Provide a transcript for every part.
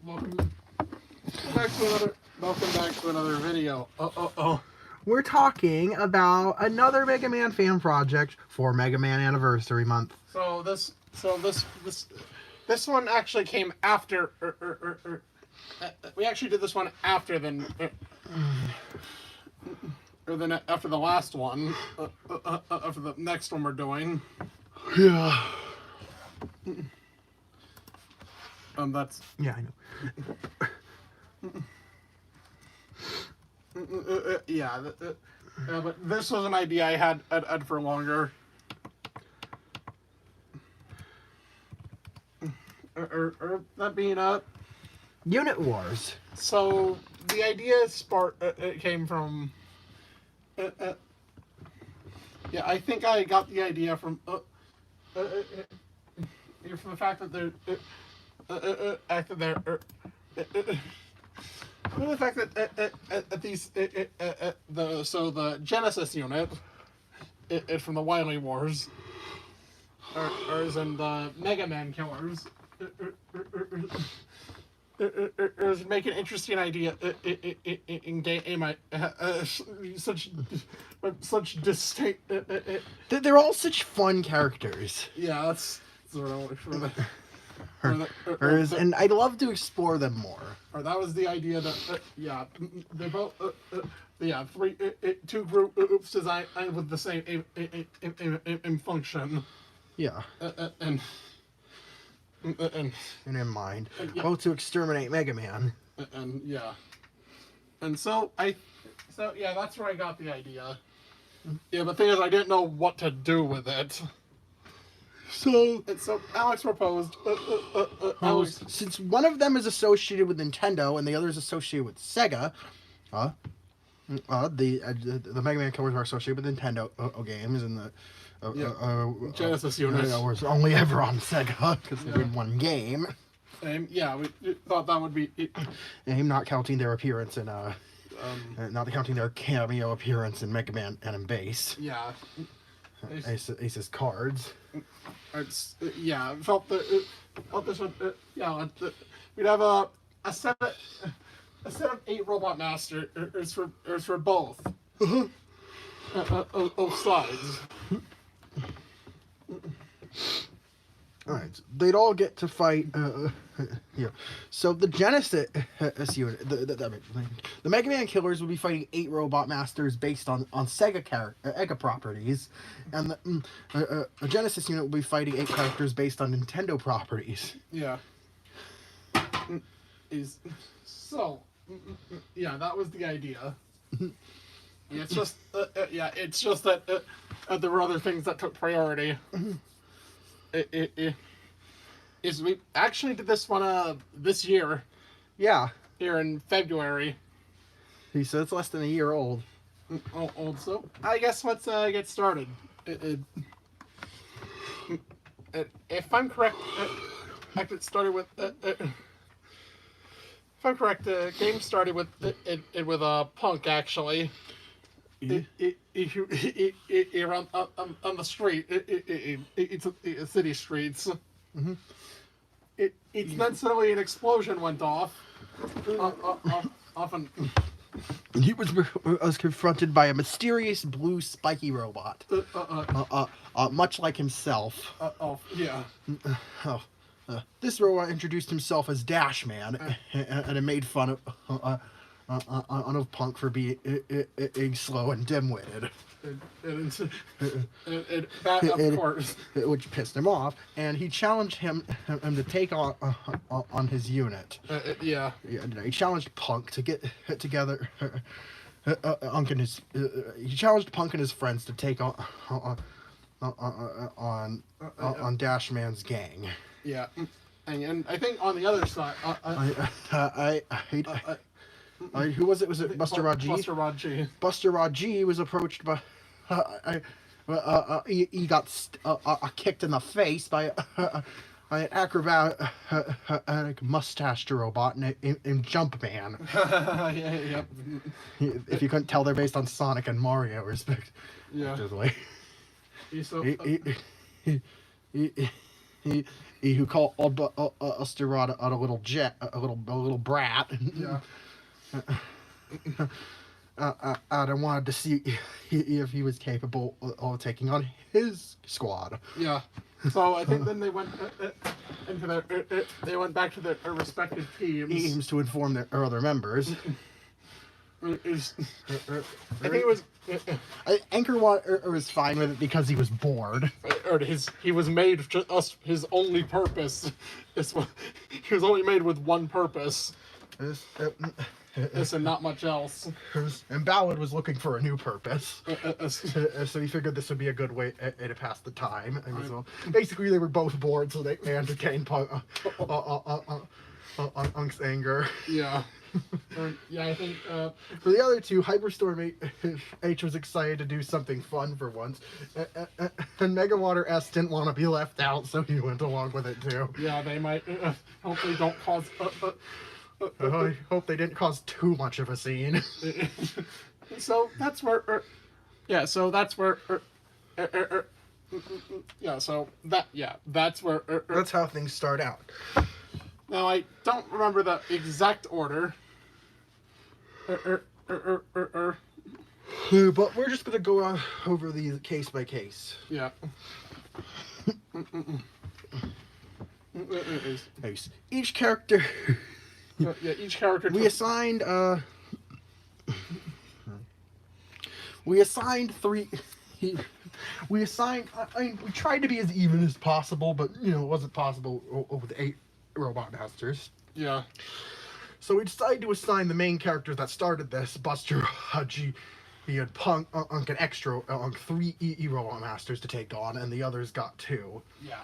Welcome back to another video. We're talking about another Mega Man fan project for Mega Man Anniversary Month. So this one actually came after. We actually did this one after after the last one. After the next one we're doing. Yeah. That's. Yeah, I know. Yeah, but this was an idea I had for longer. That being Unit Wars. So the idea came from. Yeah, I think I got the idea from the fact that the fact that these the Genesis unit from the Wily Wars and the Mega Man Killers is make an interesting idea in game. Such distinct. They're all such fun characters. Yeah, that's sort of for the. And I'd love to explore them more. Or that was the idea that yeah, they're both two groups designed with the same in function. Yeah. And in mind, yeah. both to exterminate Mega Man. And yeah. And so yeah, that's where I got the idea. Yeah, but the thing is, I didn't know what to do with it. So Alex proposed. Since one of them is associated with Nintendo and the other is associated with Sega, the Mega Man Killers are associated with Nintendo games, and the Genesis unit was only ever on Sega because they're in one game. Yeah, we thought that would be. And not counting their appearance in not counting their cameo appearance in Mega Man and in Base. Yeah. Ace's cards. Yeah, felt this one. We'd have a set of 8 Robot Masters for both. Both sides. All right, they'd all get to fight. Yeah. So the Genesis unit, the Mega Man Killers will be fighting 8 Robot Masters based on Sega properties, and the Genesis unit will be fighting 8 characters based on Nintendo properties. Yeah. Yeah, that was the idea. Yeah, it's just that there were other things that took priority. We actually did this one this year. Yeah. Here in February. So it's less than a year old. Old, so I guess let's get started. If I'm correct, it started with. If I'm correct, the game started with Punk actually. Around on the street, it's city streets. Mm-hmm. Then suddenly an explosion went off. Often. He was confronted by a mysterious blue spiky robot, much like himself. Yeah. This robot introduced himself as Dash Man, and it made fun of Punk for being slow and dim-witted. That, of course. Which pissed him off, and he challenged him to take on his unit. Yeah. He challenged Punk to get together. He challenged Punk and his friends to take on Dash Man's gang. Yeah, and I think on the other side, who was it? Was it Buster Rod G? Buster Rod G. Buster Rod G was approached by. He got kicked in the face by an acrobatic mustached robot named Jumpman. Yep. If you couldn't tell, they're based on Sonic and Mario, respectively. Yeah. who called Busterod a little jet, a little brat. Yeah. I wanted to see if he was capable of taking on his squad. Yeah. So I think then they went into their they went back to their respective teams To inform their other members. I think it was Anchor was fine with it because he was bored. or he was made just us his only purpose. He was only made with one purpose. And not much else. And Ballad was looking for a new purpose. So he figured this would be a good way to pass the time. And so basically they were both bored, so they entertained Unk's anger. Yeah. Yeah, I think for the other two, Hyperstorm H was excited to do something fun for once, and Megawater S didn't want to be left out, so he went along with it too. Yeah, they might. Hopefully, don't cause. I hope they didn't cause too much of a scene. So that's where. Yeah, so that's where. Yeah, so that. Yeah, that's where. That's how things start out. Now I don't remember the exact order. But we're just gonna go over these case by case. Yeah. Each character. Yeah, each character. We assigned three. We assigned. I mean, we tried to be as even as possible, but it wasn't possible with 8 robot masters. Yeah. So we decided to assign the main characters that started this, Buster, Haji, he had Punk, Unk, and Extra, 3 robot masters to take on, and the others got 2. Yeah.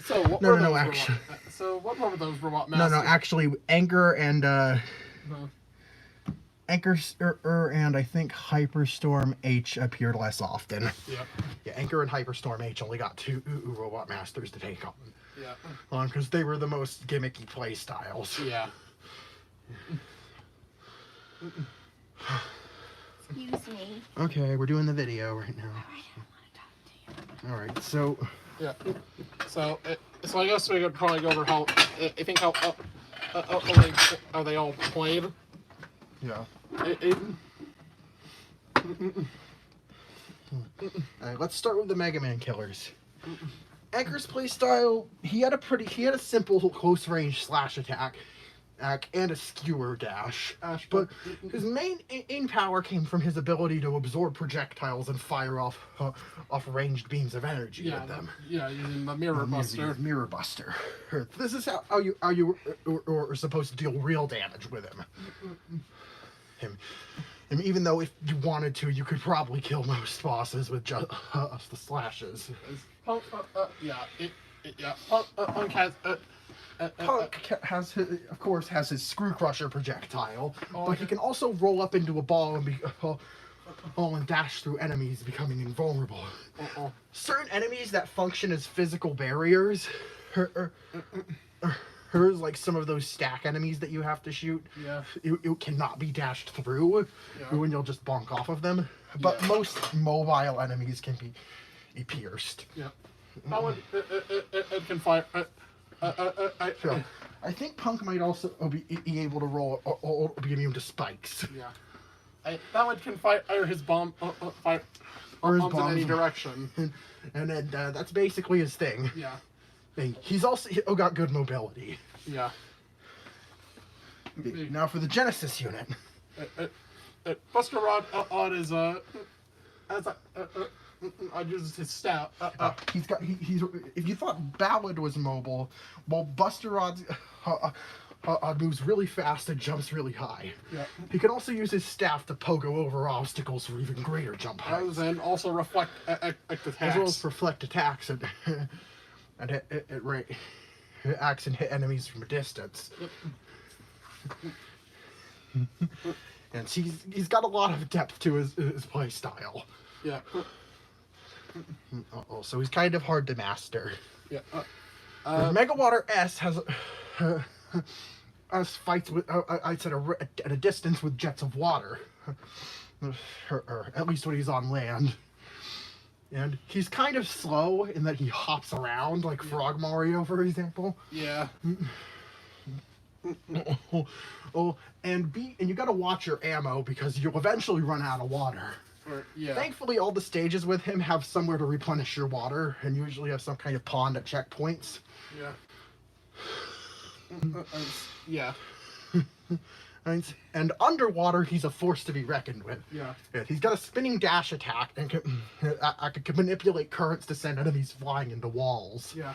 So what actually. So what were those robot masters? No, actually, Anchor and Anchor and I think Hyperstorm H appeared less often. Yeah. Yeah, Anchor and Hyperstorm H only got 2 robot masters to take on. Yeah. Because they were the most gimmicky play styles. Yeah. Excuse me. Okay, we're doing the video right now. I don't want to talk to you. All right, so. Yeah. So I guess we could probably go over how I think how they all played. Yeah. Alright, let's start with the Mega Man killers. Anchor's playstyle, he had a simple close range slash attack and a skewer dash. But his main in power came from his ability to absorb projectiles and fire off ranged beams of energy at them. Yeah, using the Mirror Buster. Mirror Buster. This is how you are supposed to deal real damage with him. And even though if you wanted to, you could probably kill most bosses with just the slashes. Punk has, of course, has his Screw Crusher projectile, but he can also roll up into a ball and and dash through enemies, becoming invulnerable. Certain enemies that function as physical barriers, like some of those stack enemies that you have to shoot, it cannot be dashed through, when you'll just bonk off of them. But most mobile enemies can be pierced. Yeah. It can fire. I think Punk might also be able to roll or be immune to spikes. Yeah. That one can fire his bomb fire or his bombs in any direction. And then that's basically his thing. Yeah. He's also got good mobility. Yeah. Now for the Genesis unit. Buster Rod is uses his staff. He's if you thought Ballad was mobile, well, Buster Rod moves really fast and jumps really high. Yeah. He can also use his staff to pogo over obstacles for even greater jump heights. And also reflect attacks. As well as reflect attacks and acts and hit enemies from a distance. And he's got a lot of depth to his play style. Yeah. So he's kind of hard to master. Yeah. Megawater S has fights with I'd say at a distance with jets of water, or at least when he's on land. And he's kind of slow in that he hops around, like Frog Mario, for example. Yeah. And you gotta watch your ammo because you'll eventually run out of water. Yeah. Thankfully, all the stages with him have somewhere to replenish your water, and usually have some kind of pond at checkpoints. Yeah. Yeah. And underwater, he's a force to be reckoned with. Yeah. He's got a spinning dash attack and can manipulate currents to send enemies flying into walls. Yeah.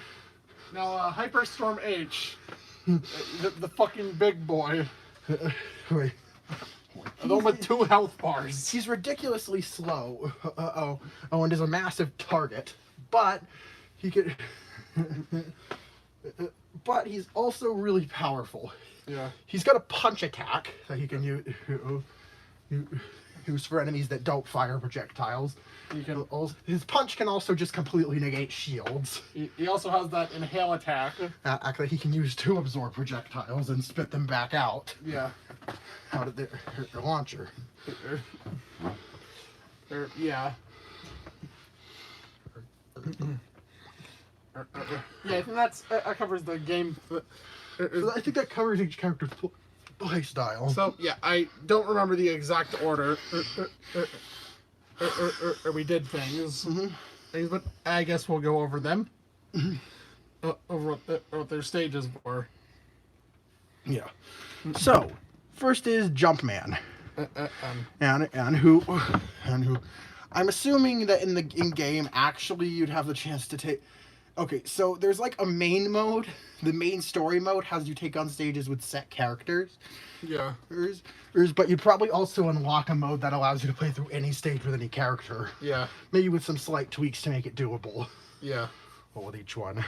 Now, Hyperstorm H, the fucking big boy, Wait. the one with 2 health bars. He's ridiculously slow. And is a massive target, but he could. But he's also really powerful. Yeah. He's got a punch attack that he can use for enemies that don't fire projectiles. His punch can also just completely negate shields. He also has that inhale attack. Actually, he can use to absorb projectiles and spit them back out. Yeah. Out of their launcher. Yeah. Yeah, I think that covers the game. So I think that covers each character's play style. So, yeah, I don't remember the exact order we did things, but I guess we'll go over them. Over what their stages were. Yeah. So, first is Jumpman. And who I'm assuming that in game actually you'd have the chance to take. Okay, so there's like a main mode. The main story mode has you take on stages with set characters. Yeah. But you'd probably also unlock a mode that allows you to play through any stage with any character. Yeah. Maybe with some slight tweaks to make it doable. Yeah. Well, with each one.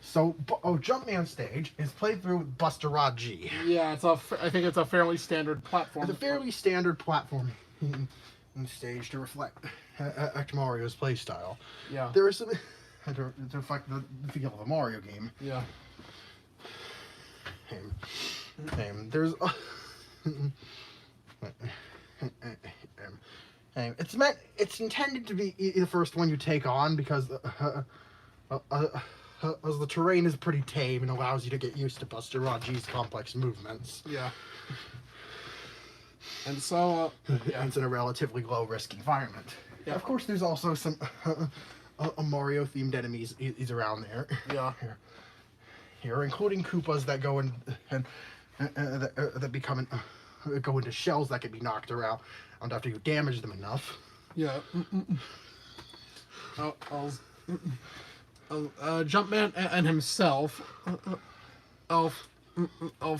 So, Jumpman stage is played through with Buster Rod G. Yeah, I think it's a fairly standard platform. It's a fairly standard platform stage to reflect Mario's playstyle. Yeah. There is some to reflect the feel of a Mario game. Yeah. There's it's intended to be the first one you take on because as the terrain is pretty tame and allows you to get used to Buster Rod G's complex movements. Yeah. And so, it's in a relatively low-risk environment. Yeah. Of course, there's also some Mario-themed enemies around there. Yeah. Here, including Koopas that go in and that go into shells that can be knocked around after you damage them enough. Yeah. Jumpman and himself, Elf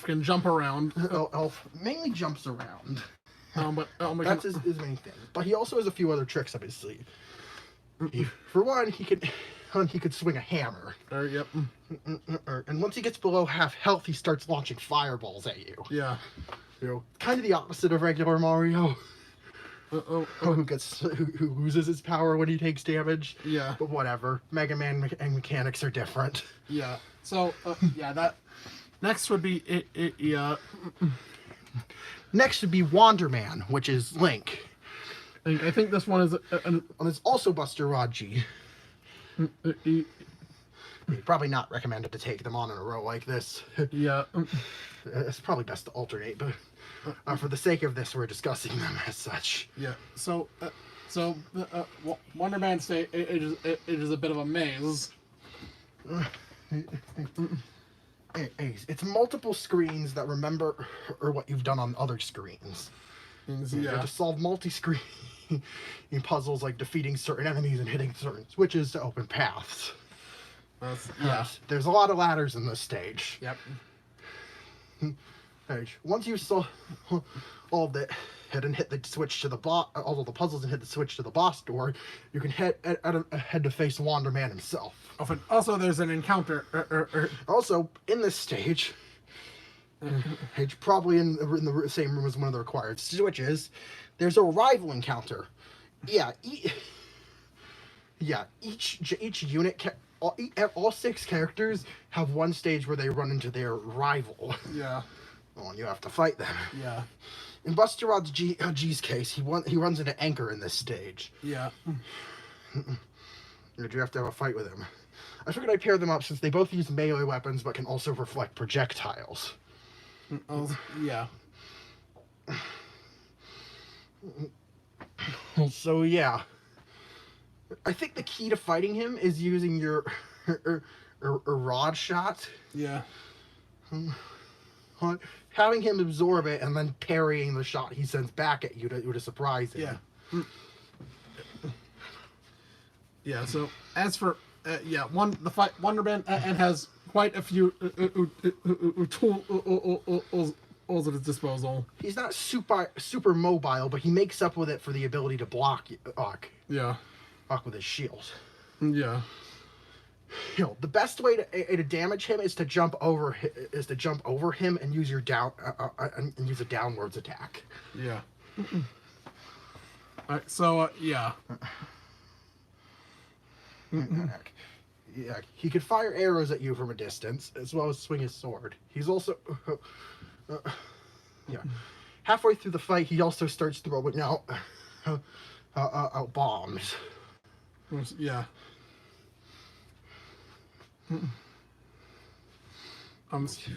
can jump around. Elf mainly jumps around. That's his main thing. But he also has a few other tricks up his sleeve. For one, he could swing a hammer. Yep. And once he gets below half health, he starts launching fireballs at you. Yeah. Kind of the opposite of regular Mario. Who loses his power when he takes damage. Yeah. But whatever. Mega Man and mechanics are different. Yeah. So, that... Next would be... Next would be Wanderman, which is Link. I think this one is... and it's also Buster Rod G. Probably not recommended to take them on in a row like this. Yeah. It's probably best to alternate, but for the sake of this, we're discussing them as such. Yeah. So Wanderman stage it is a bit of a maze. It's multiple screens that remember what you've done on other screens. You have to solve multi-screen puzzles like defeating certain enemies and hitting certain switches to open paths. There's a lot of ladders in this stage. Yep. Once you solve all of it and hit the switch to the boss, all of the puzzles and hit the switch to the boss door, you can head to face Wanderman himself. Also, there's an encounter. Also, in this stage, probably in the same room as one of the required switches, there's a rival encounter. Each unit, all 6 characters have one stage where they run into their rival. Yeah. Oh, and you have to fight them. Yeah. In Buster Rod's G's case, he runs into Anchor in this stage. Yeah. You have to have a fight with him. I figured I'd pair them up since they both use melee weapons but can also reflect projectiles. Yeah. So yeah, I think the key to fighting him is using your rod shot. Yeah. Having him absorb it and then parrying the shot he sends back at you to surprise him. Yeah. Yeah. So as for Wanderman and has quite a few tools at his disposal. He's not super mobile, but he makes up with it for the ability to block Yeah. with his shield. Yeah. You know, the best way to damage him is to jump over him and use your and use a downwards attack. Yeah. Alright, so yeah. Yeah, he could fire arrows at you from a distance as well as swing his sword. He's also halfway through the fight, he also starts throwing out bombs. Yeah.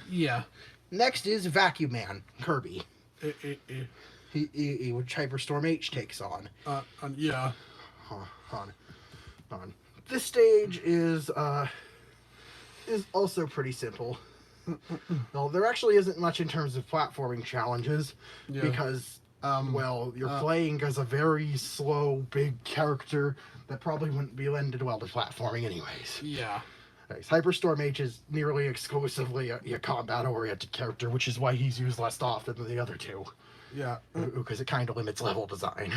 Yeah. Next is Vacuum Man Kirby. Which Hyperstorm H takes on. Yeah. On. This stage is also pretty simple. No, there actually isn't much in terms of platforming challenges because you're playing as a very slow, big character that probably wouldn't be lended well to platforming anyways. Yeah. Hyperstorm H is nearly exclusively a combat-oriented character, which is why he's used less often than the other two. Yeah. Because it kind of limits level design.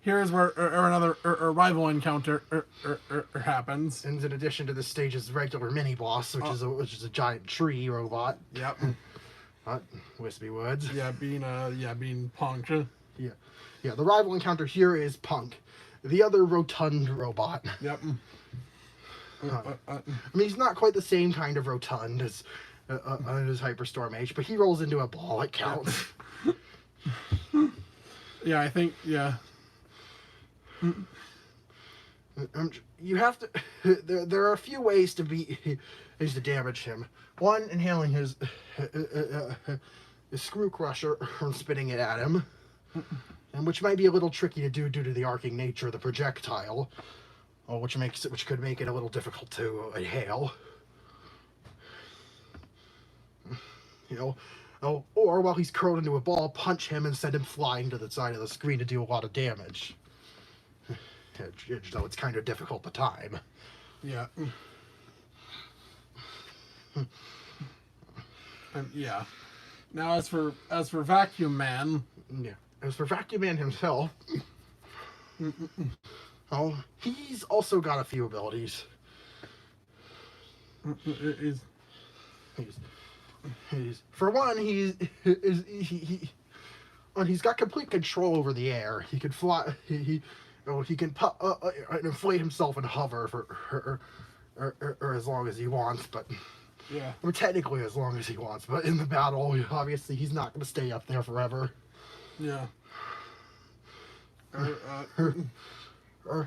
Here is where another rival encounter happens. And in addition to this stage's regular mini-boss, which is a giant tree robot. Yep. Wispy Woods. Yeah, being Punk. Yeah, the rival encounter here is Punk, the other rotund robot. Yep. I mean, he's not quite the same kind of rotund as Hyperstorm H, but he rolls into a ball. It counts. Yeah, I think. Yeah. You have to. There are a few ways to damage him. One, inhaling his screw crusher and spitting it at him, and which might be a little tricky to do due to the arcing nature of the projectile. Which could make it a little difficult to inhale. Or while he's curled into a ball, punch him and send him flying to the side of the screen to do a lot of damage. Though it's kind of difficult to time. Yeah. Yeah. Now as for Vacuum Man. Yeah. As for Vacuum Man himself. He's also got a few abilities. For one, he's got complete control over the air. He can fly. He can inflate himself and hover for as long as he wants, but technically as long as he wants. But in the battle, obviously, he's not going to stay up there forever. Yeah.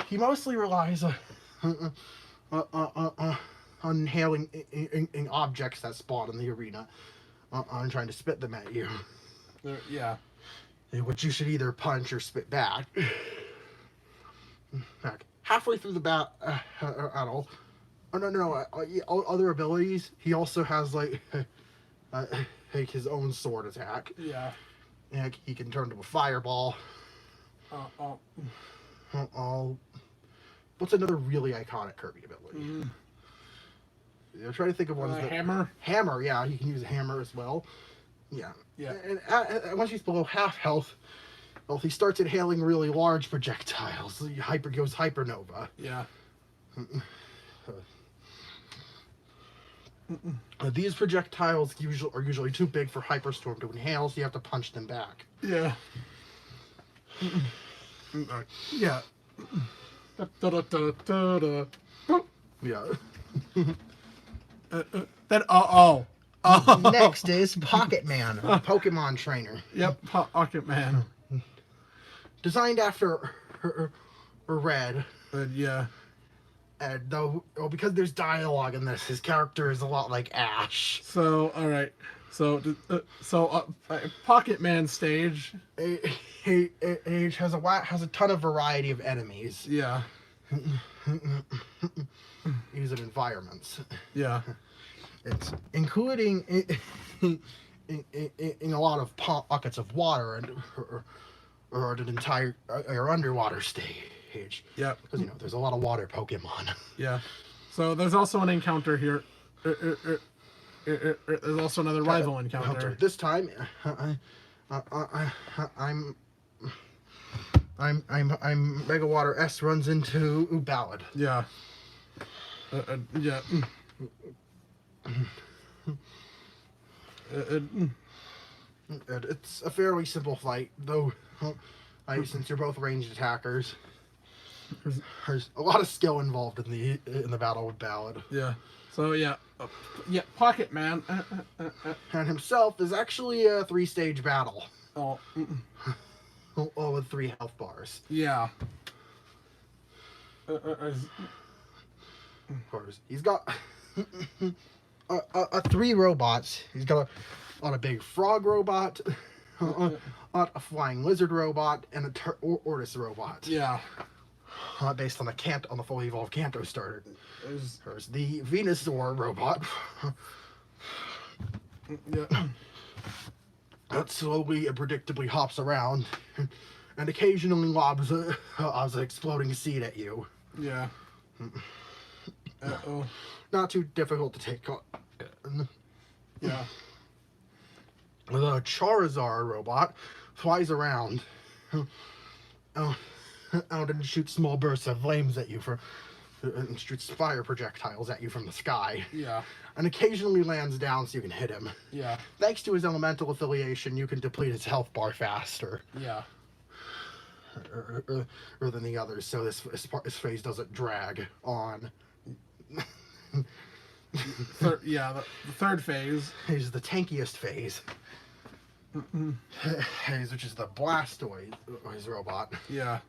He mostly relies on inhaling objects that spawn in the arena, on trying to spit them at you. Yeah. Which you should either punch or spit back. Halfway through the battle, other abilities. He also has like his own sword attack. Yeah. And he can turn to a fireball. What's another really iconic Kirby ability? I'm trying to think of ones. Hammer. Hammer, yeah, he can use a hammer as well. Yeah. Yeah. And once he's below half health, he starts inhaling really large projectiles. He goes hypernova. Yeah. These projectiles are usually too big for Hyperstorm to inhale, so you have to punch them back. Yeah. Yeah. Yeah. Oh. Next is Pocket Man, a Pokemon trainer. Yep, Pocket Man. Designed after Red. Yeah. And though, well, because there's dialogue in this, his character is a lot like Ash. So, all right. So, Pocket Man stage. He has a ton of variety of enemies. Yeah. Using environments. Yeah. It's including in a lot of pockets of water and or an entire or underwater stage. Yeah. Because there's a lot of water Pokemon. Yeah. So there's also an encounter here. There's also another rival encounter. This time, I'm Mega Water S runs into Ballad. Yeah. Yeah. It's a fairly simple fight, though. Since you're both ranged attackers, there's a lot of skill involved in the battle with Ballad. Yeah. So yeah, Pocket Man. And himself is actually a 3-stage battle. Oh. All with 3 health bars. Yeah. Of course, he's got 3 robots. He's got a big frog robot, a flying lizard robot, and a tortoise robot. Yeah. Based on the fully evolved Kanto starter. There's The Venusaur robot. Yeah. That slowly and predictably hops around, and occasionally lobs an exploding seed at you. Yeah. Uh-oh. Not too difficult to take on. Yeah. The Charizard robot flies around out and shoots small bursts of flames at you and shoots fire projectiles at you from the sky. Yeah. And occasionally lands down so you can hit him. Yeah. Thanks to his elemental affiliation, you can deplete his health bar faster. Yeah. Or than the others, so this phase doesn't drag on. The third phase is the tankiest phase. Which is the Blastoise robot. Yeah.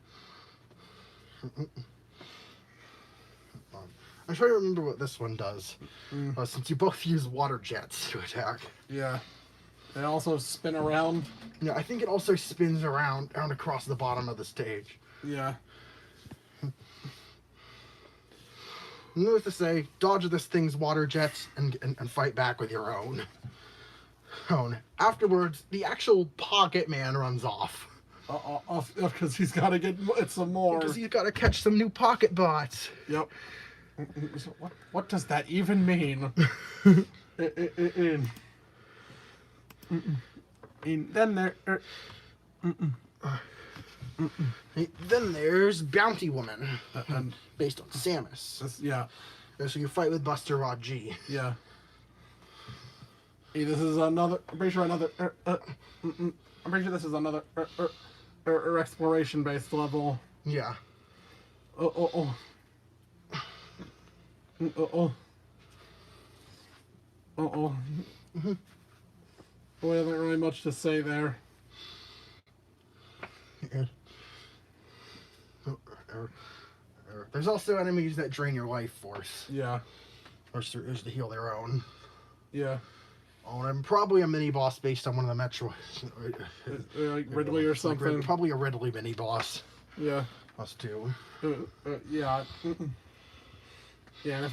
I'm trying to remember what this one does. Since you both use water jets to attack. Yeah. They also spin around. Yeah, I think it also spins around across the bottom of the stage. Yeah. Needless to say, dodge this thing's water jets and fight back with your own. Afterwards, the actual Pocket Man runs off. Because he's got to get some more. Because he's got to catch some new Pocket Bots. Yep. So what does that even mean? Then there. Then there's Bounty Woman, based on Samus. Yeah. So you fight with Buster Rod G. Yeah. Hey, this is another. I'm pretty sure this is another exploration-based level. Yeah. Oh. Boy, isn't really much to say there. Yeah. There's also enemies that drain your life force. Yeah. Or to heal their own. Yeah. Oh, and I'm probably a mini boss based on one of the Metro. Like Ridley or something. Like probably a Ridley mini boss. Yeah. Us too. Yeah. Yeah, the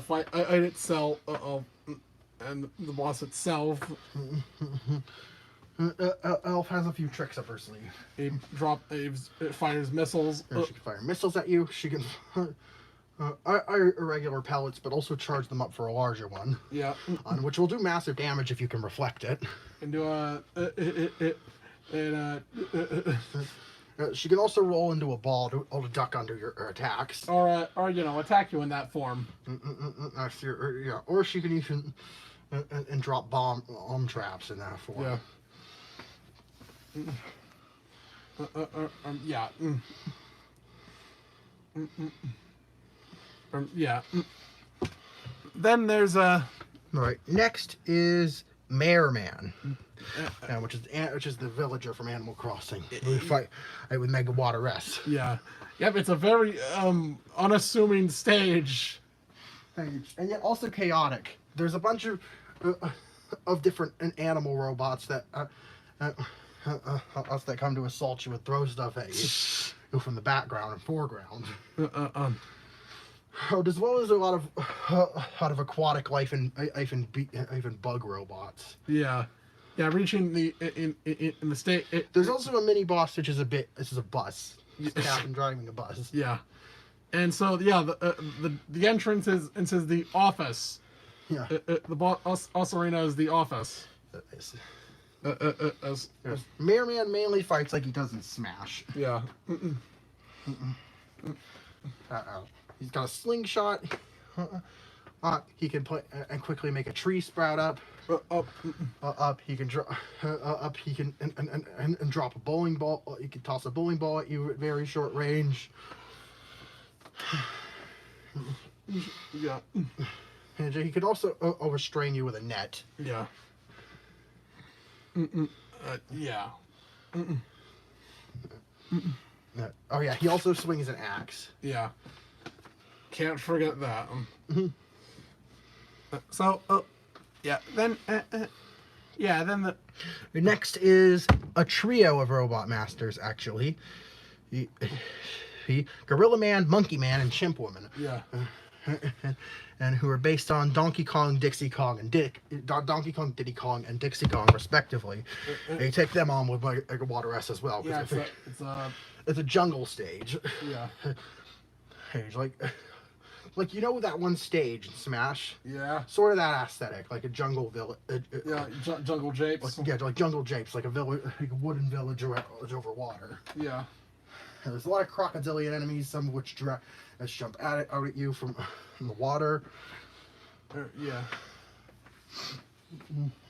fight itself. And the boss itself. Elf has a few tricks up her sleeve. He fires missiles. She can fire missiles at you. She can irregular pellets, but also charge them up for a larger one. Yeah. Which will do massive damage if you can reflect it. And do she can also roll into a ball to duck under your attacks. Or attack you in that form. Or she can even and drop bomb traps in that form. Yeah. Yeah. Yeah. Then there's All right. Next is Man, which is the villager from Animal Crossing. We fight with Mega Water S. Yeah. Yep, it's a very unassuming stage. And yet also chaotic. There's a bunch of different animal robots that come to assault you and throw stuff at you from the background and foreground. As well as a lot of aquatic life and bug robots. Yeah. Yeah, reaching the in the state. There's also a mini boss, which is a bus. It's a captain driving a bus. Yeah, and so yeah, the entrance is into the office. Yeah. The boss arena is the office. Man mainly fights like he does in Smash. Yeah. He's got a slingshot. He can put and quickly make a tree sprout up. Up. He can drop. Up. He can and drop a bowling ball. He can toss a bowling ball at you at very short range. Yeah. And he could also overstrain you with a net. Yeah. Yeah. Oh yeah. He also swings an axe. Yeah. Can't forget that. So, yeah. Then, then the next is a trio of robot masters. Actually, Gorilla Man, Monkey Man, and Chimp Woman. Yeah. And who are based on Donkey Kong, Dixie Kong, and Donkey Kong, Diddy Kong, and Dixie Kong, respectively. They take them on with Mega Water S as well. Yeah, it's a jungle stage. Yeah. Like you know that one stage in Smash? Yeah. Sort of that aesthetic, like a jungle village. Jungle japes. Like jungle japes, like a village, like a wooden village over water. Yeah. And there's a lot of crocodilian enemies, some of which jump out at you from the water. Yeah.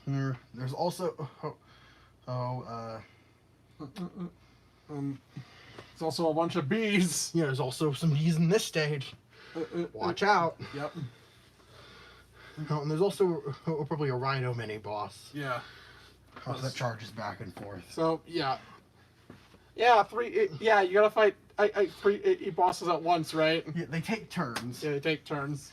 There's also there's also a bunch of bees. Yeah, there's also some bees in this stage. Watch out. Yep. And there's also probably a rhino mini boss. Yeah. That charges back and forth. So yeah. Yeah, you gotta fight three bosses at once, right? Yeah, they take turns. Yeah, they take turns.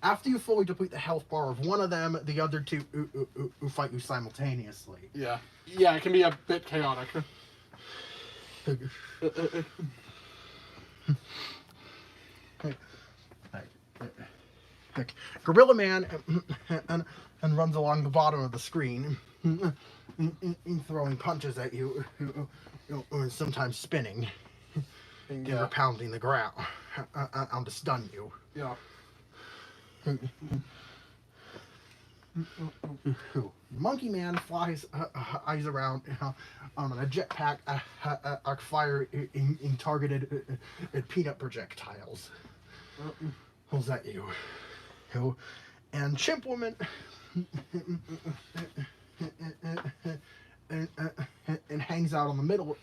After you fully deplete the health bar of one of them, the other two who fight you simultaneously. Yeah. Yeah, it can be a bit chaotic. Gorilla Man and runs along the bottom of the screen, throwing punches at you, or sometimes spinning, or pounding the ground to stun you. Yeah. Monkey Man flies eyes around on a jetpack, fire in targeted peanut projectiles. Pulls at you. And Chimp Woman and hangs out in the middle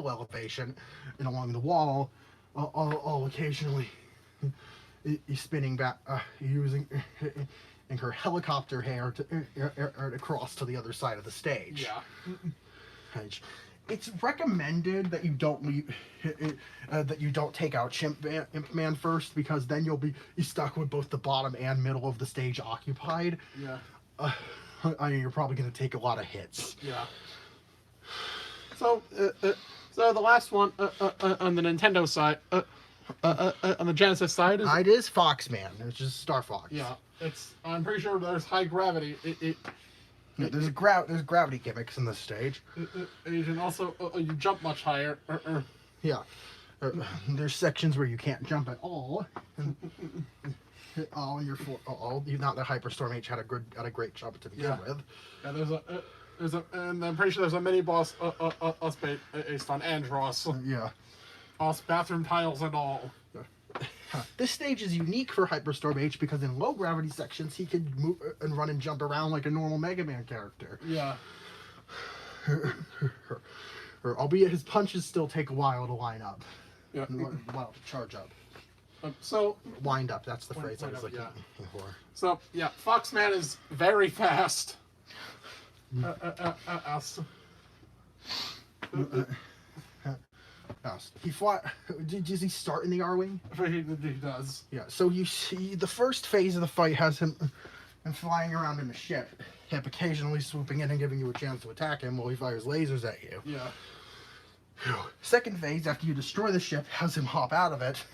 elevation and along the wall, all occasionally spinning back, using her helicopter hair to cross to the other side of the stage. Yeah. It's recommended that you don't take out Chimp Man first, because then you'll be stuck with both the bottom and middle of the stage occupied. Yeah. You're probably going to take a lot of hits. Yeah. So the last one on the Nintendo side, on the Genesis side, is Foxman. It's just Star Fox. Yeah. I'm pretty sure there's high gravity. There's gravity gimmicks in this stage. You can also you jump much higher. Yeah. There's sections where you can't jump at all. Not that Hyperstorm H had a great jump to begin with. Yeah, and I'm pretty sure there's a mini boss based on Andros. Yeah. Us bathroom tiles and all. This stage is unique for Hyperstorm H because in low gravity sections he can move and run and jump around like a normal Mega Man character. Yeah. Albeit his punches still take a while to line up. Yeah. A while to charge up. So Wind up. That's the phrase I wind was up, looking for. So yeah, Foxman is very fast. He fly. Does he start in the R-wing? He does. Yeah. So you see, the first phase of the fight has him flying around in the ship, occasionally swooping in and giving you a chance to attack him while he fires lasers at you. Yeah. Second phase, after you destroy the ship, has him hop out of it,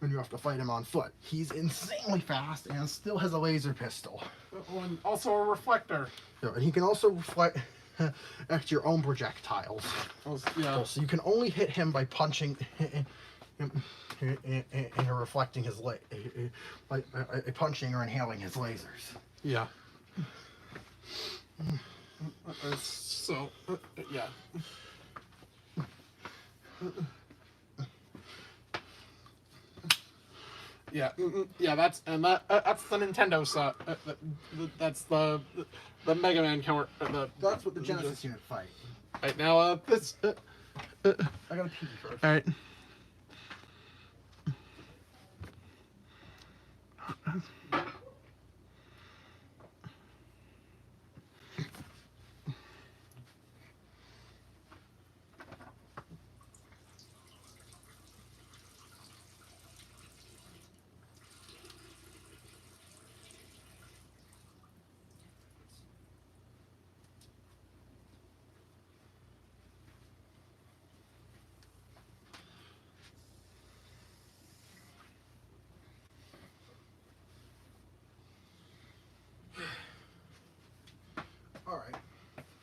and you have to fight him on foot. He's insanely fast and still has a laser pistol. And also a reflector. Yeah, and he can also reflect at your own projectiles. Yeah. So you can only hit him by punching and reflecting his by punching or inhaling his lasers. Yeah. So yeah. Yeah, yeah. That's the Nintendo set. That's the Mega Man counter. That's what the Genesis unit fight. Right now, this. I gotta pee first. All right. Alright.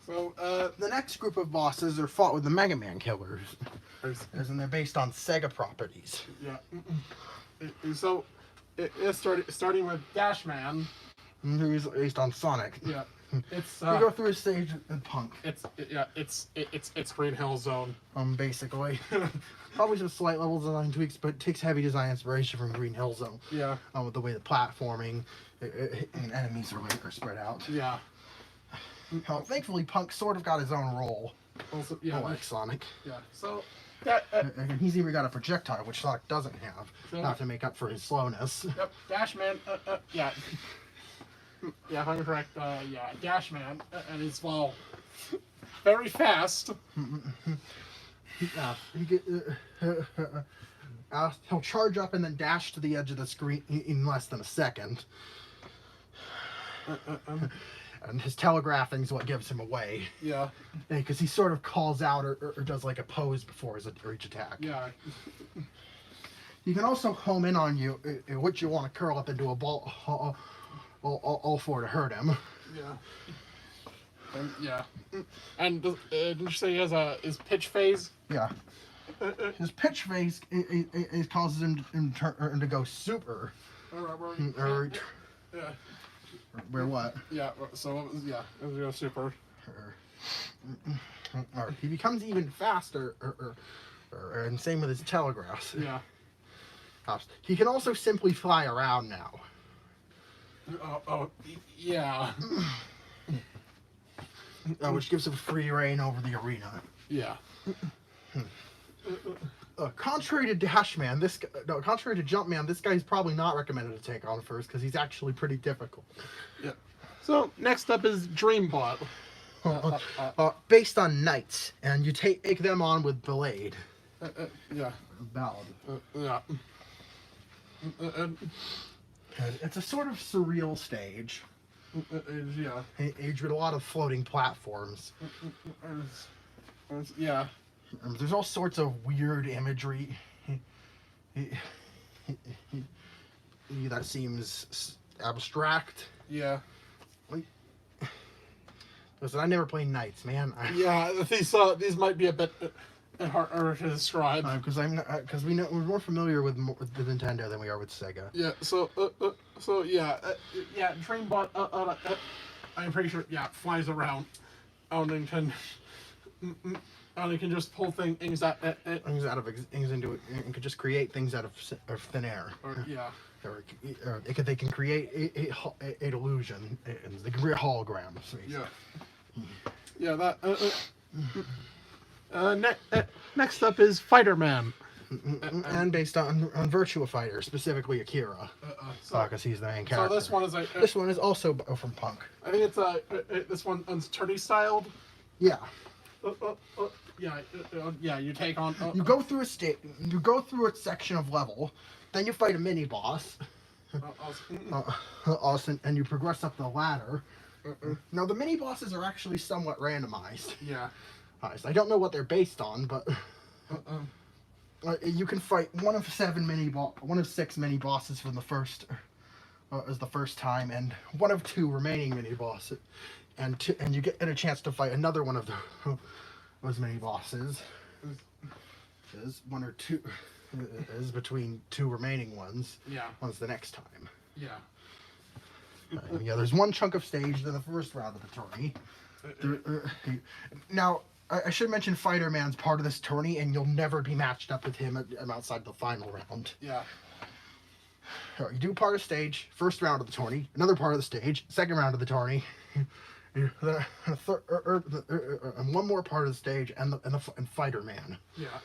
So, The next group of bosses are fought with the Mega Man killers. As in they're based on Sega properties. yeah. So, it's starting with Dash Man. Who's based on Sonic. Yeah. It's You go through a stage in Punk. It's Green Hill Zone. Basically. Probably some slight level design tweaks, but takes heavy design inspiration from Green Hill Zone. Yeah. With the way the platforming and enemies are spread out. Yeah. Thankfully, Punk sort of got his own role. Also, yeah. Like Sonic. Yeah. So that. And he's even got a projectile, which Sonic doesn't have. So, not to make up for his slowness. Yep. Dash Man. Yeah. Yeah, if I'm correct. Yeah, Dash Man, and he's very fast. He'll charge up and then dash to the edge of the screen in less than a second. And his telegraphing is what gives him away. Yeah. Because he sort of calls out or does like a pose before each attack. Yeah. He can also home in on you, which you want to curl up into a ball, all for to hurt him. Yeah. Yeah. And did you say he has his pitch phase? Yeah. His pitch phase it causes him to go super. Yeah. Where what? Yeah. So it was go super. Or he becomes even faster. And same with his telegraphs. Yeah. He can also simply fly around now. Yeah. Which gives him free reign over the arena. Yeah. Contrary to Dashman, contrary to Jumpman, this guy's probably not recommended to take on first because he's actually pretty difficult. Yeah. So next up is Dreambot. Based on knights, and you take them on with Blade. Yeah. Ballad. Yeah. It's a sort of surreal stage. Yeah. Age with a lot of floating platforms. Yeah. There's all sorts of weird imagery that seems abstract. Yeah. Listen, I never played Knights, man. Yeah, these might be a bit harder to describe. Because we're more familiar with the Nintendo than we are with Sega. Yeah. So Dreambot. I'm pretty sure. Yeah, flies around. And can just pull things out of things into it, and could just create things out of thin air. Yeah. Or they can create an illusion. They can create holograms. Yeah. Yeah. That. Next up is Fighter Man. And based on Virtua Fighter, specifically Akira. Because he's the main character. So this one is this one is also from Punk. I think it's this one's tourney styled. Yeah. Yeah. You take on. You go through a state. You go through a section of level, then you fight a mini boss. Awesome, and you progress up the ladder. Now the mini bosses are actually somewhat randomized. Yeah. I don't know what they're based on, but you can fight one of 6 mini bosses from the first as the first time, and one of 2 remaining mini bosses, and you get a chance to fight another one of those mini bosses. Is 1 or 2 is between 2 remaining ones. Yeah. One's the next time. Yeah. Yeah, there's one chunk of stage in the first round of the tourney. Now, I should mention Fighter Man's part of this tourney, and you'll never be matched up with him outside the final round. Yeah. You do part of stage, first round of the tourney, another part of the stage, second round of the tourney, and one more part of the stage, and Fighter Man. Yeah.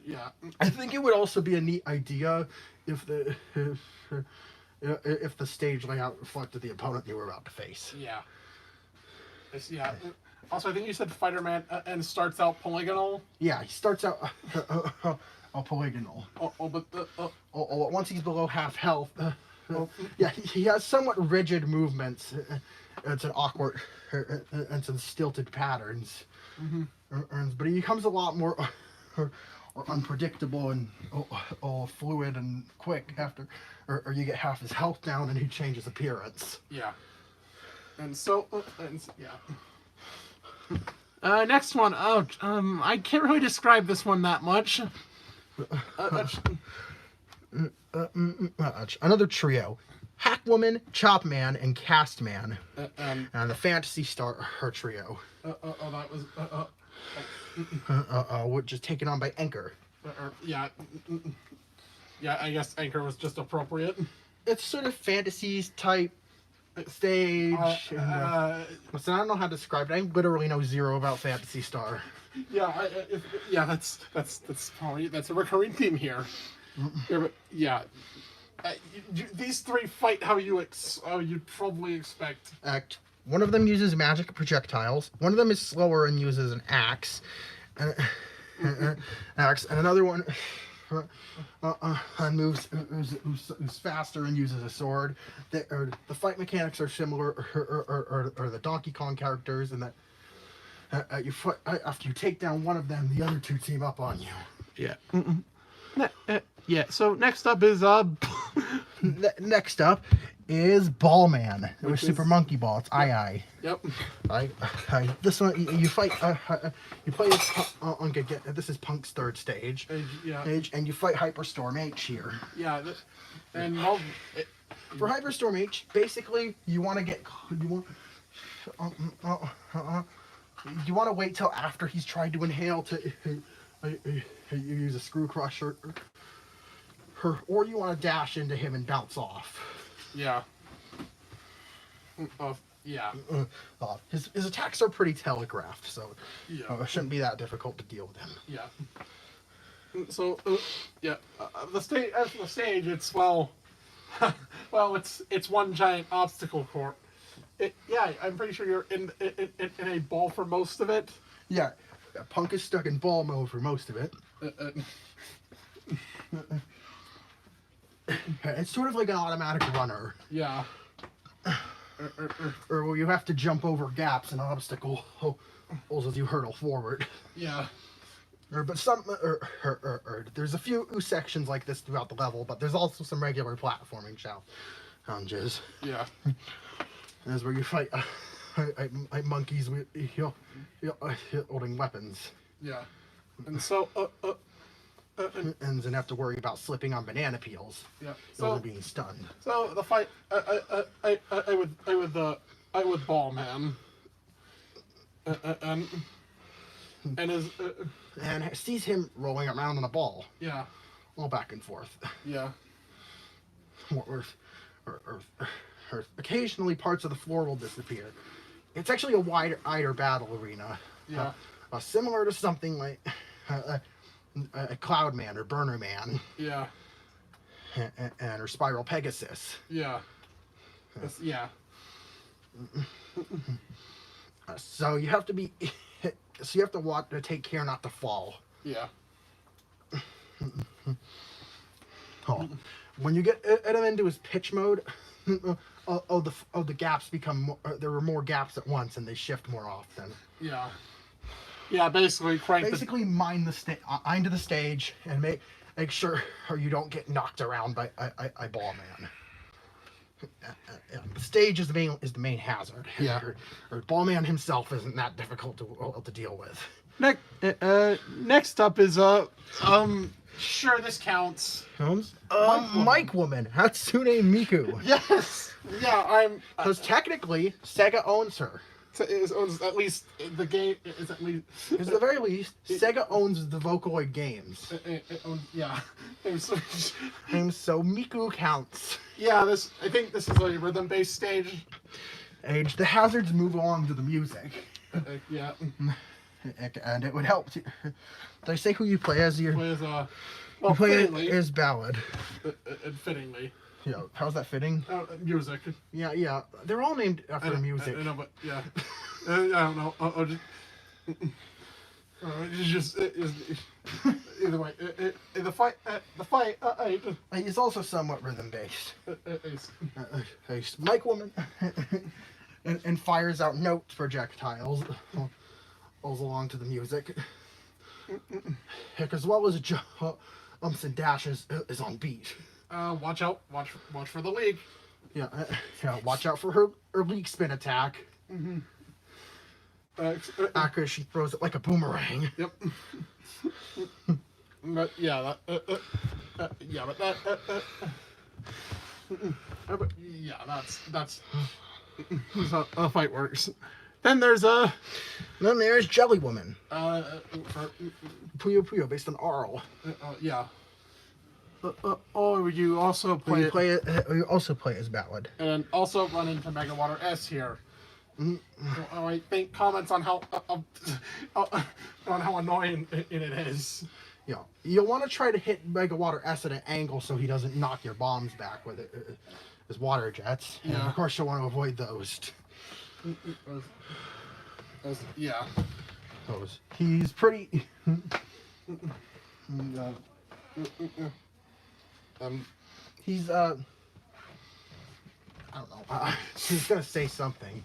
Yeah. I think it would also be a neat idea if the stage layout reflected the opponent you were about to face. Yeah. Yeah. Also, I think you said Fighter Man and starts out polygonal. Yeah, he starts out polygonal. Once he's below half health, yeah, he has somewhat rigid movements. It's an awkward and some stilted patterns. But he becomes a lot more unpredictable and fluid and quick after, or you get half his health down and he changes appearance. Yeah. And so, yeah. Next one. Oh, I can't really describe this one that much. Another trio: Hackwoman, Chopman, and Castman. And the Fantasy Star her trio. That was. Which is taken on by Anchor. Yeah. Yeah, I guess Anchor was just appropriate. It's sort of fantasies type stage. So I don't know how to describe it. I literally know 0 about Fantasy Star. Yeah, that's probably a recurring theme here. Yeah, these 3 fight how you'd probably expect. One of them uses magic projectiles. One of them is slower and uses an axe. And another one moves who's faster and uses a sword. The fight mechanics are similar, or the Donkey Kong characters, and that after you take down one of them, the other 2 team up on you. Yeah. Yeah. So next up is Next up is Ballman. It was Super Monkey Ball. It's I. Yep. This one you fight. You play this is Punk's 3rd stage. And you fight Hyperstorm H here. Yeah. For Hyperstorm H, basically you want to wait till after he's tried to inhale to you use a screw crusher, or you want to dash into him and bounce off. Yeah. Yeah. His attacks are pretty telegraphed, so it shouldn't be that difficult to deal with him. Yeah. So the stage, it's it's one giant obstacle court. I'm pretty sure you're in a ball for most of it. Yeah, Punk is stuck in ball mode for most of it. It's sort of like an automatic runner. Yeah. Or where you have to jump over gaps and obstacles as you hurtle forward. Yeah. But there's a few sections like this throughout the level, but there's also some regular platforming challenges. Yeah. That's where you fight monkeys with holding weapons. Yeah. And so and have to worry about slipping on banana peels. Yeah. So being stunned. So the fight, I would ball man. And sees him rolling around on a ball. Yeah. All back and forth. Yeah. Or occasionally parts of the floor will disappear. it's actually a wider battle arena. Yeah. Similar to something like a Cloud Man or Burner Man. Yeah. And or Spiral Pegasus. Yeah. Yeah. So you have to be. So you have to watch to take care not to fall. Yeah. Oh. When you get him into his pitch mode, the gaps become there are more gaps at once and they shift more often. Yeah. Yeah, basically Mind into the stage and make sure you don't get knocked around by a ball man. The stage is the main hazard. Yeah. Or ball man himself isn't that difficult to deal with. Next up is sure this counts. Mike Woman, Hatsune Miku. Yes. Yeah, I'm. Because technically, Sega owns her. Owns at least the game is at least. At the very least, Sega owns the Vocaloid games. Yeah. And so Miku counts. Yeah, I think this is a rhythm-based stage. The hazards move along to the music. Yeah. And it would help. Did I say who you play as? You play as Ballad. Fittingly. Yeah, how's that fitting? Music. Yeah. They're all named after music. I know, but yeah. I don't know. I'll just. Either way, the fight. He's also somewhat rhythm based. Mike Woman, and fires out note projectiles along to the music. As well as umps and dashes is on beat. Watch out! Watch for the leak. Yeah. Watch out for her leak spin attack. Mm-hmm. After she throws it like a boomerang. Yep. But yeah, but that's how a fight works. Then there's Jelly Woman. Puyo Puyo, based on Arl. Yeah. You also play. You also play as Ballad. And also run into Mega Water S here. Mm-hmm. I think comments on how annoying it is. Yeah, you'll want to try to hit Mega Water S at an angle so he doesn't knock your bombs back with his water jets. Yeah. And of course, you'll want to avoid those. Yeah. Those. He's pretty. He's I don't know. He's gonna say something.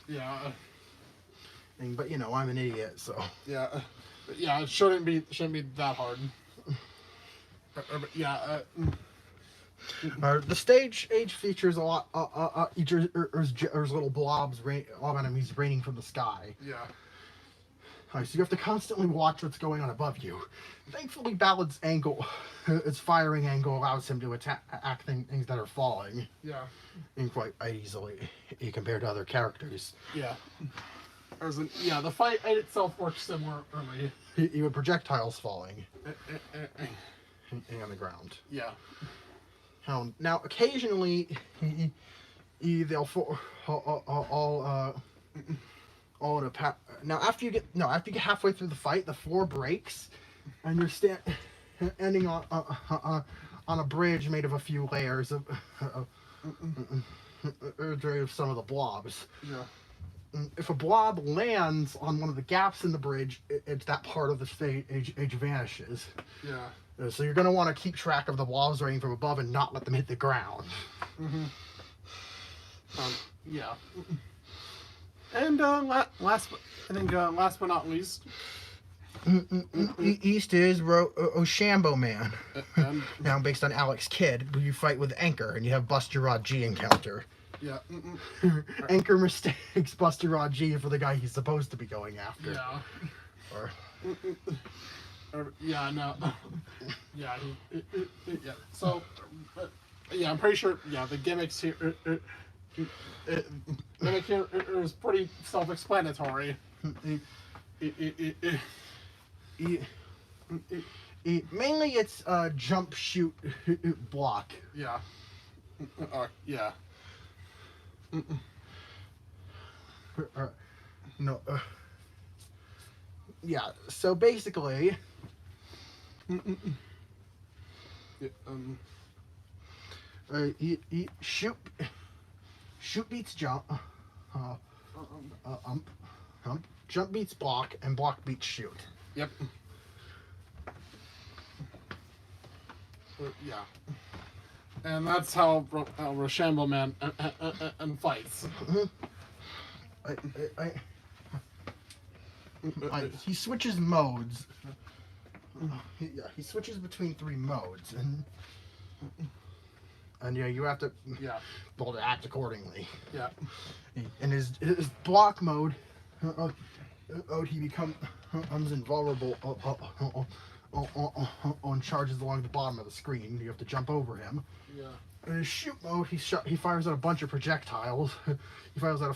Yeah. But I'm an idiot, so. Yeah. Yeah. It shouldn't be that hard. Yeah. The stage features a lot. There's little blobs of enemies raining from the sky. Yeah. So you have to constantly watch what's going on above you. Thankfully, Ballad's its firing angle allows him to attack things that are falling. Yeah. And quite easily compared to other characters. Yeah. The fight itself works similarly. Even projectiles falling. On the ground. Yeah. Now, occasionally, they'll now after you get halfway through the fight, the floor breaks, and you're ending on a bridge made of a few layers of some of the blobs. Yeah. If a blob lands on one of the gaps in the bridge, it's that part of the stage vanishes. Yeah. So you're going to want to keep track of the blobs raining from above and not let them hit the ground. Mm-hmm. Yeah. And last but not least, East is Oshambo Man. Now based on Alex Kidd, who you fight with Anchor, and you have Buster Rod G encounter. Yeah. Anchor mistakes Buster Rod G for the guy he's supposed to be going after. Yeah. Yeah. So, I'm pretty sure. Yeah, the gimmicks here. Gimmick here is pretty self-explanatory. Mainly, it's jump, shoot, block. Yeah. Yeah. No. Yeah. So basically, Yeah, shoot beats jump. Jump beats block, and block beats shoot. Yep. Yeah. And that's how Rochambeau Man and fights. He switches modes. He switches between 3 modes, and yeah, you have to act accordingly. Yeah. In his block mode, he becomes invulnerable on charges along the bottom of the screen. You have to jump over him. Yeah. In his shoot mode, he fires out a bunch of projectiles. He fires out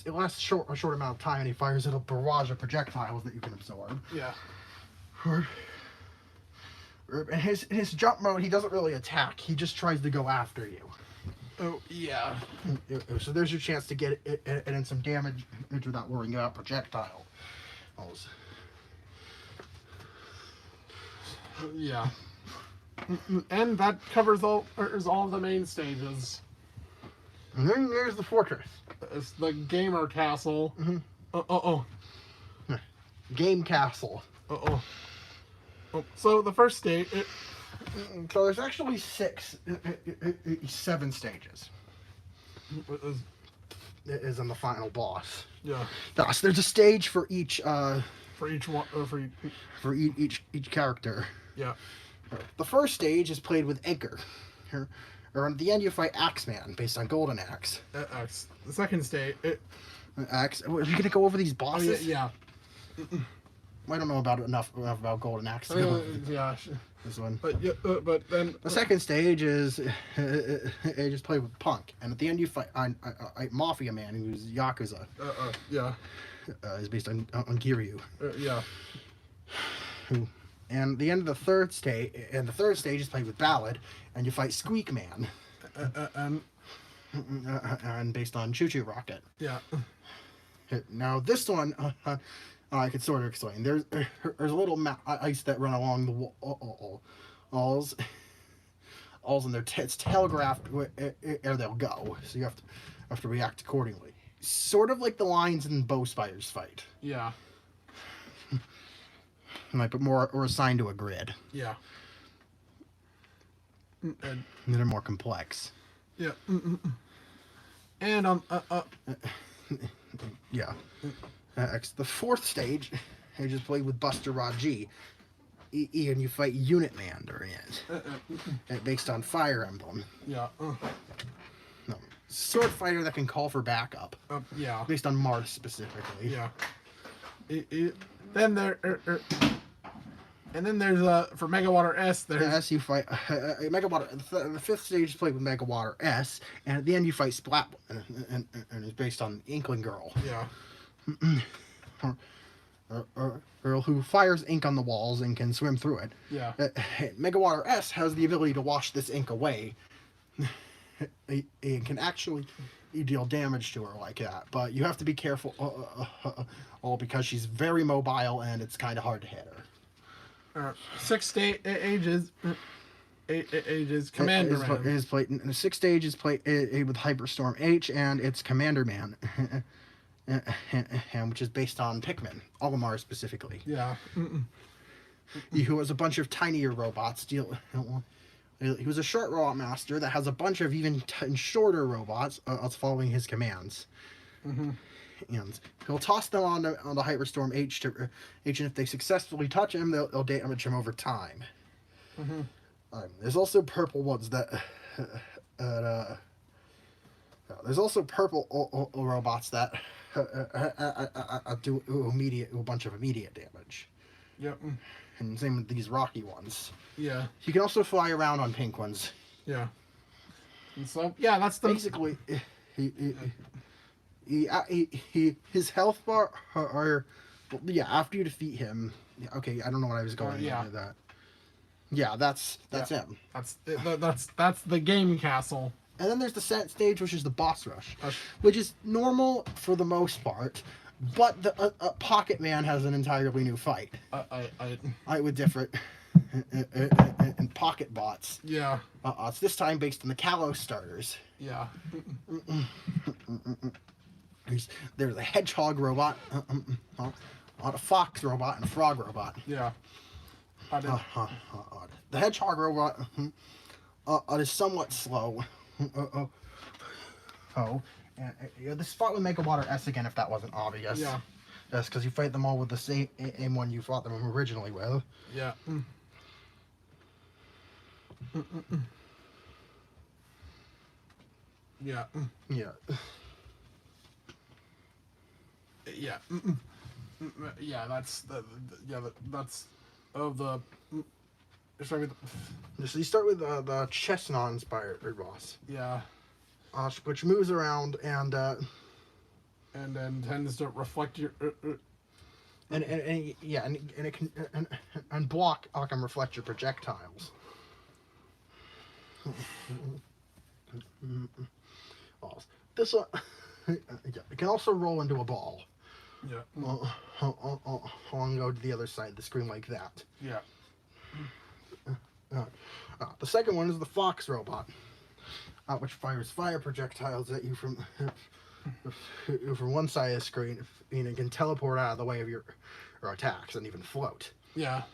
it lasts a short amount of time, and he fires out a barrage of projectiles that you can absorb. Yeah. In his jump mode, he doesn't really attack. He just tries to go after you. Oh, yeah. So there's your chance to get it in some damage without worrying about projectiles. Yeah. And that covers all of the main stages. And then there's the fortress. It's the gamer castle. Game castle. Oh, so the first stage. So there's actually 7 stages. It is in the final boss. Yeah. Thus, there's a stage for each. For each one. For each character. Yeah. The first stage is played with Anchor. Or at the end, you fight Axeman based on Golden Axe. Axe. The second stage. Axe. Are you gonna go over these bosses? Yeah. I don't know enough about Golden Axe. Yeah. This one. But then The second stage is played with Punk, and at the end you fight Mafia Man, who's Yakuza. Yeah. Is based on Giryu. Yeah. And the end of the third stage, is played with Ballad, and you fight Squeak Man. And based on Choo Choo Rocket. Yeah. Now this one, I could sort of explain. There's a little ice that run along the walls, and it's telegraphed where they'll go. So you have to react accordingly. Sort of like the lines in Bow Spiders fight. Yeah. But more or assigned to a grid. Yeah. And they're more complex. Yeah. And yeah. The fourth stage is played with Buster Raji, and you fight Unit Man during it, based on Fire Emblem. Yeah. No, sword fighter that can call for backup. Yeah. Based on Mars specifically. Yeah. Then there's for Megawater S. There's S. You fight Megawater. The fifth stage is played with Megawater S, and at the end you fight Splat, and it's based on Inkling Girl. Yeah. Girl who fires ink on the walls and can swim through it. Yeah. Megawater S has the ability to wash this ink away. It can actually deal damage to her like that, but you have to be careful, because she's very mobile and it's kind of hard to hit her. 6 stages. Commander Man. Is played in 6 stages played with Hyperstorm H, and it's Commander Man, which is based on Pikmin, Olimar specifically. Yeah. Who has a bunch of tinier robots. He was a short robot master that has a bunch of even shorter robots following his commands. Mm-hmm. And he'll toss them on the Hyperstorm H, and if they successfully touch him, they'll damage him over time. Mm-hmm. There's also purple ones that... there's also purple robots that do a bunch of immediate damage. Yep. And same with these rocky ones. Yeah. You can also fly around on pink ones. Yeah. And so yeah, that's the basically his health bar are after you defeat him. Okay, I don't know what I was going into that. Yeah, that's him. That's the game castle. And then there's the set stage, which is the boss rush, which is normal for the most part. But the Pocket Man has an entirely new fight. I would differ. And Pocket Bots. Yeah. It's this time based on the Kalos starters. Yeah. There's a hedgehog robot, a fox robot, and a frog robot. Yeah. The hedgehog robot is somewhat slow. This fought with Mega Water S again, if that wasn't obvious. Yeah. That's because you fight them all with the same one you fought them originally with. Yeah. Yeah. Yeah. Yeah. Yeah, that's that's of the. Sorry. So you start with the Chestnut inspired boss. Yeah. Which moves around and then tends to reflect your. And it can and block can reflect your projectiles. This one, it can also roll into a ball. Yeah. And go to the other side of the screen like that. Yeah. The second one is the Fox robot, which fires fire projectiles at you from one side of the screen, and it can teleport out of the way of your attacks and even float. Yeah.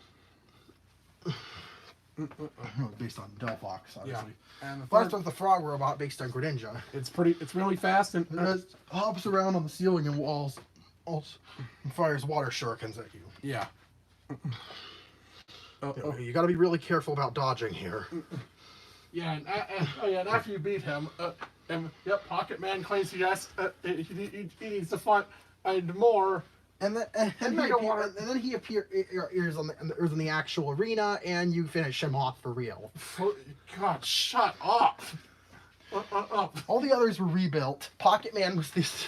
Based on Delphox, obviously. Yeah. And the First one's the Frog robot, based on Greninja. It's really fast and It hops around on the ceiling and walls, and fires water shurikens at you. yeah. You got to be really careful about dodging here. Yeah, and after you beat him, Pocket Man claims he needs to find more. And then he appears in the actual arena, and you finish him off for real. God, shut up! All the others were rebuilt. Pocket Man was this.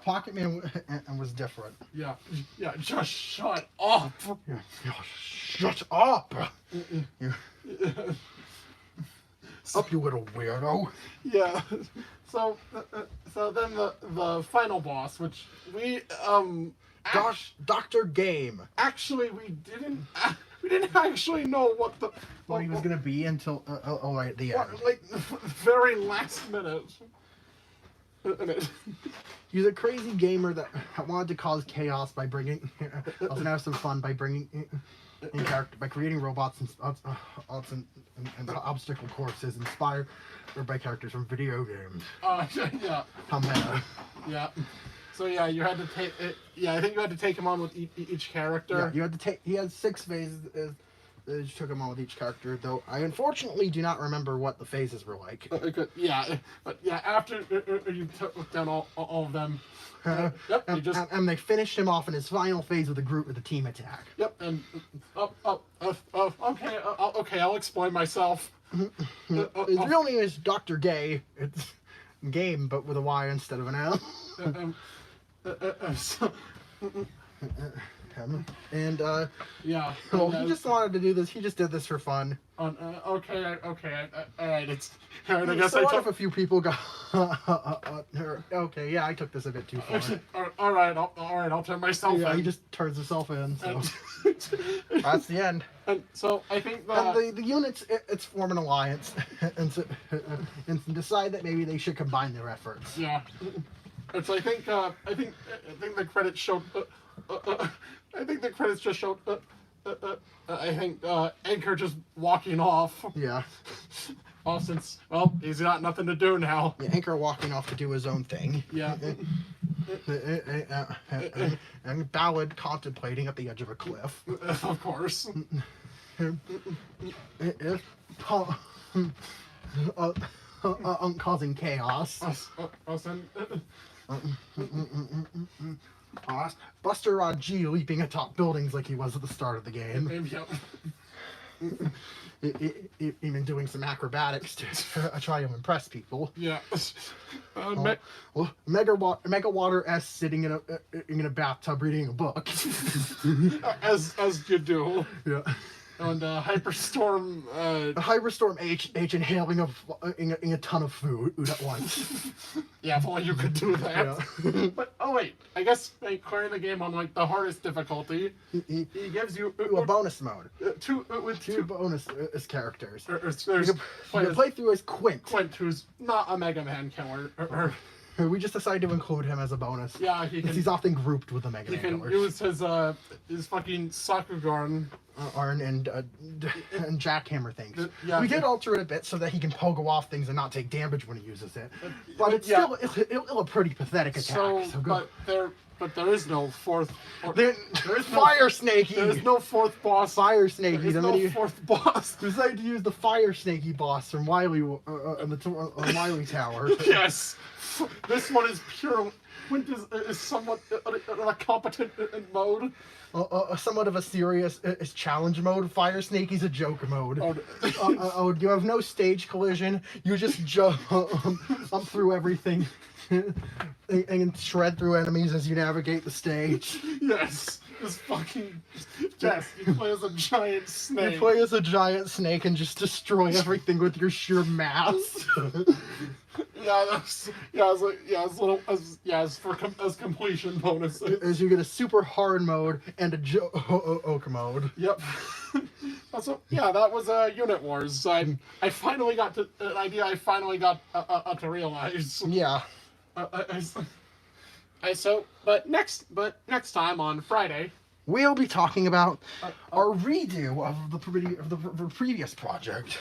Pocket Man was different. Yeah, just shut up! Shut up! Up, you little weirdo. Yeah. So then the final boss, which we Dr. Game. Actually, we didn't actually know what he was gonna be until right at the end. Like very last minute. He's a crazy gamer that wanted to cause chaos by bringing, and have some fun by bringing in character by creating robots and obstacle courses inspired by characters from video games. Yeah. How meta. Yeah. So yeah, you had to take it. Yeah, I think you had to take him on with each character. Yeah, you had to take. He had 6 phases. You took him on with each character, though I unfortunately do not remember what the phases were like. Yeah, but yeah, after you took down all of them, and they finished him off in his final phase with the team attack. Yep, and okay, I'll explain myself. His real name is Dr. Gay. It's Game, but with a Y instead of an L. And yeah. Well, he just wanted to do this. He just did this for fun. Okay. All right. It's all right. I guess so what if a few people got okay, yeah, I took this a bit too far. All right. I'll turn myself in. Yeah, he just turns himself in. So that's the end. And so I think and the units it's form an alliance and decide that maybe they should combine their efforts. Yeah. It's I think the credits showed. I think the credits just showed. I think Anchor just walking off. Yeah. Since he's got nothing to do now. Yeah, Anchor walking off to do his own thing. Yeah. And Ballad contemplating at the edge of a cliff. Of course. Causing chaos. Buster Rod G leaping atop buildings like he was at the start of the game. Even doing some acrobatics to try to impress people. Yeah. Mega Water S sitting in a bathtub reading a book. as you do. Yeah. Hyperstorm. A Hyperstorm H inhaling a ton of food at once. Yeah, if only you could do that. Yeah. But oh wait, I guess they clear the game on like the hardest difficulty. He He gives you a bonus mode. two Bonus characters. There's You can play through as Quint. Quint, who's not a Mega Man killer. We just decided to include him as a bonus. Yeah, Because he's often grouped with the Mega he Man can killers. use his fucking Sakugan. Arn and jackhammer things. Yeah. We did alter it a bit so that he can pogo off things and not take damage when he uses it. But it's yeah. still a pretty pathetic attack. So go. But there is no fourth. There is Fire Snakey. There is no fourth boss. Fire Snakey. There is The no mini- fourth boss. We decided to use the Fire Snakey boss from Wily Wily Tower. Yes, this one is pure. Quint is somewhat a competent mode. Somewhat of a serious challenge mode. Fire Snakey's a joke mode. You have no stage collision. You just jump through everything and shred through enemies as you navigate the stage. Yes, this fucking. Yes, you play as a giant snake. You play as a giant snake and just destroy everything with your sheer mass. As completion bonuses. As you get a super hard mode and a joke mode. Yep. Also, that was Unit Wars. I finally got to an idea. I finally got to realize. Yeah. But next time on Friday, we'll be talking about our redo of the previous project,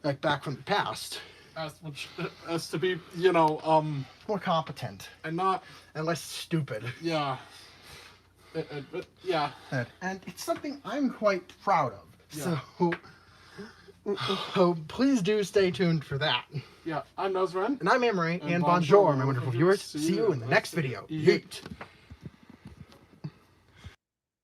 like back from the past. as to be, More competent and not, and less stupid. yeah. Yeah. And it's something I'm quite proud of. Yeah. So please do stay tuned for that. Yeah, I'm Nosren. And I'm Emery, And and bonjour, bonjour, my wonderful viewers. viewers. See you in the next video. Yeet. Yeet.